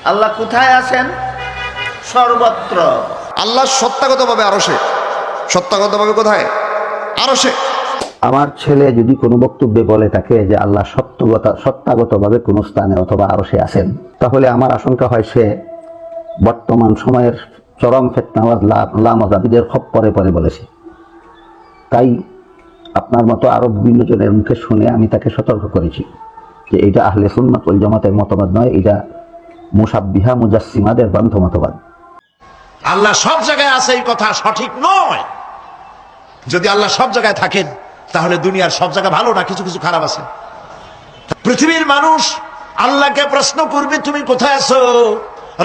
আল্লাহ কোথায় আছেন? সর্বত্র। আল্লাহ সত্তাগতভাবে আরশে। সত্তাগতভাবে কোথায়? আরশে। আমার ছেলে যদি কোনো বক্তব্যে বলে থাকে যে আল্লাহ সত্তাগতভাবে কোনো স্থানে অথবা আরশে আছেন, তাহলে আমার আশঙ্কা হয় সে বর্তমান সময়ের চরম ফিতনাবাজ লামাযাবিদের খপ্পরে পড়ে বলেছে। তাই আপনার মতো আরো বিভিন্ন জনের মুখে শুনে আমি তাকে সতর্ক করেছি যে এটা আহলে সুন্নাত ওয়াল জামাতের মতবাদ নয়, এটা মুশাব্বিহা মুজাসসিমাদের ভ্রান্ত মতবাদ। আল্লাহ সব জায়গায় আছে এই কথা সঠিক নয়। যদি আল্লাহ সব জায়গায় থাকেন তাহলে দুনিয়ার সব জায়গা ভালো না, কিছু কিছু খারাপ আছে। পৃথিবীর মানুষ আল্লাহকে প্রশ্ন করবে তুমি কোথায় আছো।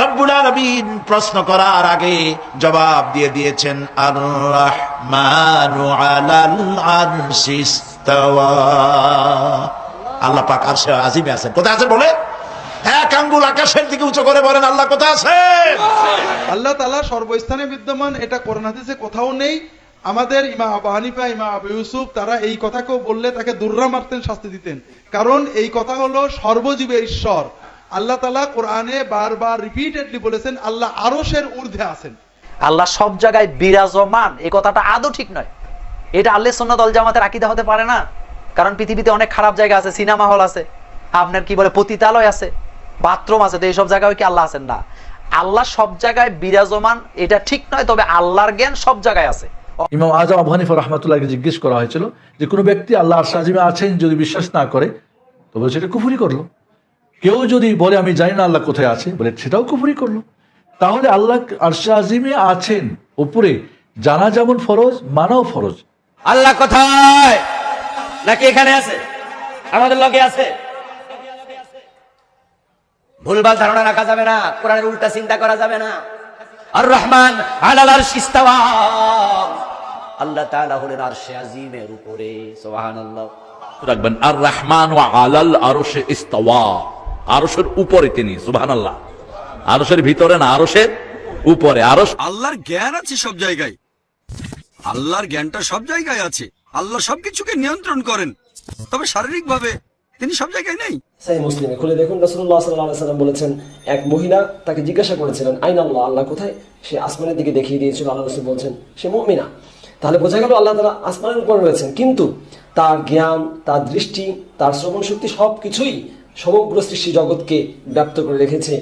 রব্বুল আলামিন প্রশ্ন করার আগে জবাব দিয়ে দিয়েছেন আর রাহমানু আলাল আরশি ইস্তাওয়া। আল্লাহ পাক আরশে আজিমে আছেন। কোথায় আছেন বলে এক আঙ্গুল আকাশের দিকে উঁচু করে বলেন আল্লাহ কোথায় আছেন? আল্লাহ তাআলা সর্বস্থানে বিদ্যমান, এটা কোরআন হাদিসে কোথাও নেই। আমাদের ইমাম আবু হানিফা, ইমাম আবু ইউসুফ তারা এই কথাকেও বললে তাকে দুর্রা মারতেন, শাস্তি দিতেন। কারণ এই কথা হলো সর্বজীবের ঈশ্বর। আল্লাহ তাআলা কোরআনে বারবার রিপিটেডলি বলেছেন আল্লাহ আরশের ঊর্ধ্বে আছেন। আল্লাহ সব জায়গায় বিরাজমান, এই কথাটা আদৌ ঠিক নয়। এটা আহলে সুন্নাত ওয়াল জামাতের আকীদা হতে পারে না। কারণ পৃথিবীতে অনেক খারাপ জায়গা আছে, সিনেমা হল আছে, আপনার কি বলে পতিতালয় আছে, বাথরুম আছে, তো এইসব জায়গায় কি আল্লাহ আছেন না? আল্লাহ সব জায়গায় বিরাজমান এটা ঠিক নয়, তবে আল্লাহর জ্ঞান সব জায়গায় আছে। ইমাম আযম আবু হানিফা রাহমাতুল্লাহকে জিজ্ঞেস করা হয়েছিল যে কোনো ব্যক্তি আল্লাহ আরশে আজিমে আছেন যদি বিশ্বাস না করে তো বলে সেটা কুফরি করলো। কেউ যদি বলে আমি জানি না আল্লাহ কোথায় আছে, বলে সেটাও কুফরি করলো। তাহলে আল্লাহ আরশে আজিমে আছেন উপরে, জানা যেমন ফরজ, মানাও ফরজ। আল্লাহ কোথায় নাকি এখানে আছে, আমাদের লগে আছে, ভুলভাল ধারণা রাখা যাবে না, কোরআনের উল্টা চিন্তা করা যাবে না। আর রহমান আলাল আরশি ইস্তাওয়া, আল্লাহ তাআলা হলেন আরশে আজিমের উপরে। সুবহানাল্লাহ। রাখবেন আর রহমান ওয়া আলাল আরশে ইস্তাওয়া, আরশের উপরে তিনি। সুবহানাল্লাহ। আরশের ভিতরে না, আরশের উপরে। আরশ আল্লাহর জ্ঞান আছে সব জায়গায়, আল্লাহর জ্ঞানটা সব জায়গায় আছে। আল্লাহ সবকিছুকে নিয়ন্ত্রণ করেন, তবে শারীরিকভাবে তিনি সব জায়গায় নেই। সহিহ মুসলিমে খুলে দেখুন, রাসূলুল্লাহ সাল্লাল্লাহু আলাইহি ওয়াসাল্লাম বলেছেন, এক মহিলা তাকে জিজ্ঞাসা করেছিলেন আইন আল্লাহ, আল্লাহ কোথায়? সে আসমানের দিকে দেখিয়ে দিয়েছিল। আল্লাহ রাসূল বলছেন সে মুমিনা। তাহলে বোঝা গেল আল্লাহ তাআলা আসমানের উপর রয়েছেন, কিন্তু তার জ্ঞান, তার দৃষ্টি, তার শ্রবণ শক্তি সবকিছুই সমগ্র সৃষ্টি জগৎকে ব্যাপ্ত করে রেখেছে,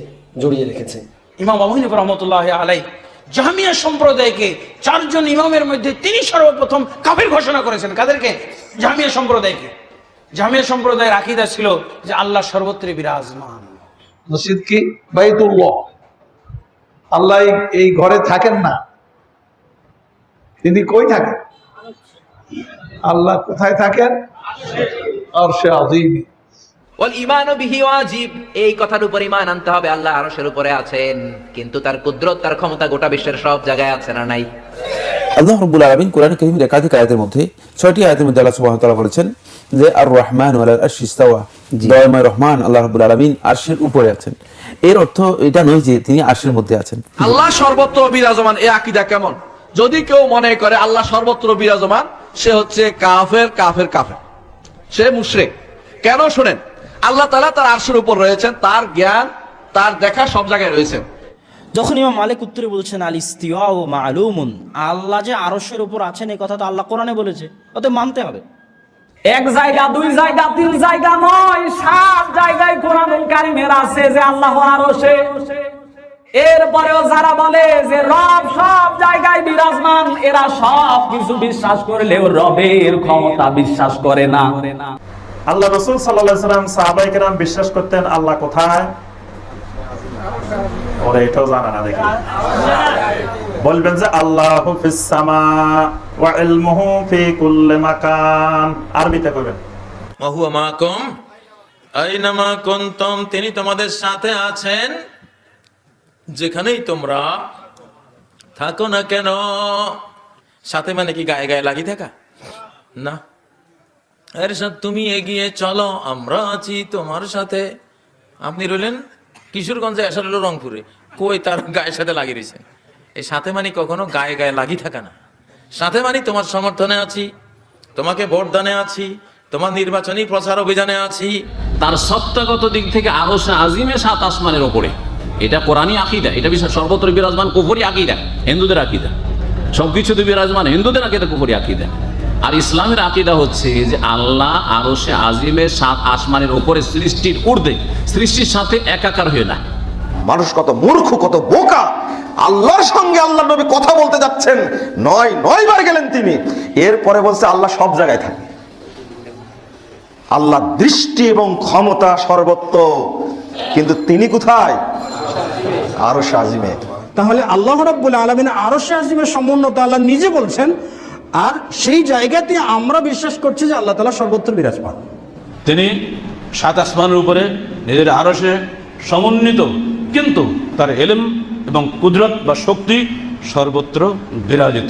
জড়িয়ে রেখেছে। ইমাম আবু হানিফা রাহমাতুল্লাহি আলাইহি জামিয়া সম্প্রদায়কে চারজন ইমামের মধ্যে তিনি সর্বপ্রথম কাফির ঘোষণা করেছেন। কাদেরকে? জামিয়া সম্প্রদায়কে। জামিয়া সম্প্রদায়ের আকীদা ছিল যে আল্লাহ সর্বত্র বিরাজমান। মসজিদ কি? বাইতুল্লাহ। আল্লাহ এই ঘরে থাকেন না, তিনি কই থাকেন? আল্লাহ কোথায় থাকেন? আরশে আজিমে। ওয়াল ঈমানু বিহি ওয়াজিব, এই কথার উপর ঈমান আনতে হবে আল্লাহ আরশের উপরে আছেন, কিন্তু তার কুদরত, তার ক্ষমতা গোটা বিশ্বের সব জায়গায় আছে না নাই? আল্লাহ রাব্বুল আলামিন কোরআন কারীমের একাধিক আয়াতের মধ্যে 6টি আয়াতের মধ্যে আল্লাহ সুবহানাহু ওয়া তাআলা বলেছেন যে আর রহমান আলাল আরশি ইস্তাওয়া, দয়াময় রহমান আল্লাহ রাব্বুল আলামিন আরশের উপরে আছেন। এর অর্থ এটা নয় যে তিনি আরশের মধ্যে আছেন। আল্লাহ সর্বত্র বিরাজমান, এই আকীদা কেমন? যদি কেউ মনে করে আল্লাহ সর্বত্র বিরাজমান, সে হচ্ছে কাফের, কাফের, কাফের, সে মুশরিক। কেন? শুনেন, আল্লাহ তাআলা তার আরশের উপর রয়েছেন, তার জ্ঞান, তার দেখা সব জায়গায় রয়েছে। যখন ইমাম মালিক উত্তরে বলছেন আল ইস্তিওয়াউ মা'লুমুন, আল্লাহ যে আরশের উপর আছেন এই কথা তো আল্লাহ কোরআনে বলেছে, অতএব মানতে হবে। এক জায়গা, দুই জায়গা, তিন জায়গা নয়, 7 জায়গায় কোরআনুল কারীমের আছে যে আল্লাহ আরশে। এরপরেও যারা বলে যে রব সব জায়গায় বিরাজমান, এরা সব কিছু বিশ্বাস করলেও রবের ক্ষমতা বিশ্বাস করে না। আল্লাহ রাসূল সাল্লাল্লাহু আলাইহি ওয়াসাল্লাম সাহাবায়ে কেরাম বিশ্বাস করতেন আল্লাহ কোথায়? ওরা এটাও জানা না, দেখি বলবেন যে আল্লাহু ফিস সামা ওয়া ইলমুহু ফি কুল্লি মাকান। আরবিতে কইবেন ওয়া হুয়া মাকুম আইনামা কুনতুম, তিনি তোমাদের সাথে আছেন যেখানেই তোমরা থাকো না কেন। সাথে মানে কি গায়ে গায়ে লাগি থাকা না, এর সাথে তুমি এগিয়ে চলো, আমরা আছি তোমার সাথে। আপনি রইলেন কিশোরগঞ্জে, আসা রইল রংপুরে, কই তার গায়ের সাথে লাগিয়ে রয়েছে। এই সাথে মানে কখনো গায়ে গায়ে লাগি থাকা না। সাথে মানে তোমার সমর্থনে আছি, তোমাকে ভোট দানে আছি, তোমার নির্বাচনী প্রচার অভিযানে আছি। তার সত্তাগত দিক থেকে আরশে আজিমে 7 আসমানের উপরে। এটা কোরআনই আকীদা, এটা বিষয় সর্বত্র বিরাজমান কুফরি আকীদা, হিন্দুদের আকীদা। সবকিছুতে বিরাজমান হিন্দুদের আকীদা কুফরি আকীদা। আর ইসলামের আকীদা হচ্ছে যে আল্লাহ আরশে আজিমের 7 আসমানের উপরে সৃষ্টির ঊর্ধ্বে, সৃষ্টির সাথে একাকার হয়ে না। মানুষ কত মূর্খ, কত বোকা। আল্লাহর সঙ্গে আল্লাহ নবী কথা বলতে যাচ্ছেন, 9 বার গেলেন তিনি, এরপরে বলছে আল্লাহ সব জায়গায় থাকে। আল্লাহ দৃষ্টি এবং ক্ষমতা সর্বত্র, কিন্তু তিনি কোথায়? আরশে আজিমে। তাহলে আল্লাহ রাব্বুল আলামিন আরশে আজিমের সমুন্নত আল্লাহ নিজে বলছেন, আর সেই জায়গাতে আমরা বিশ্বাস করছি যে আল্লাহ তাআলা সর্বত্র বিরাজমান। তিনি 7 আসমানের উপরে নিজের আরশে সমন্বিত, কিন্তু তার ইলম এবং কুদরত বা শক্তি সর্বত্র বিরাজিত।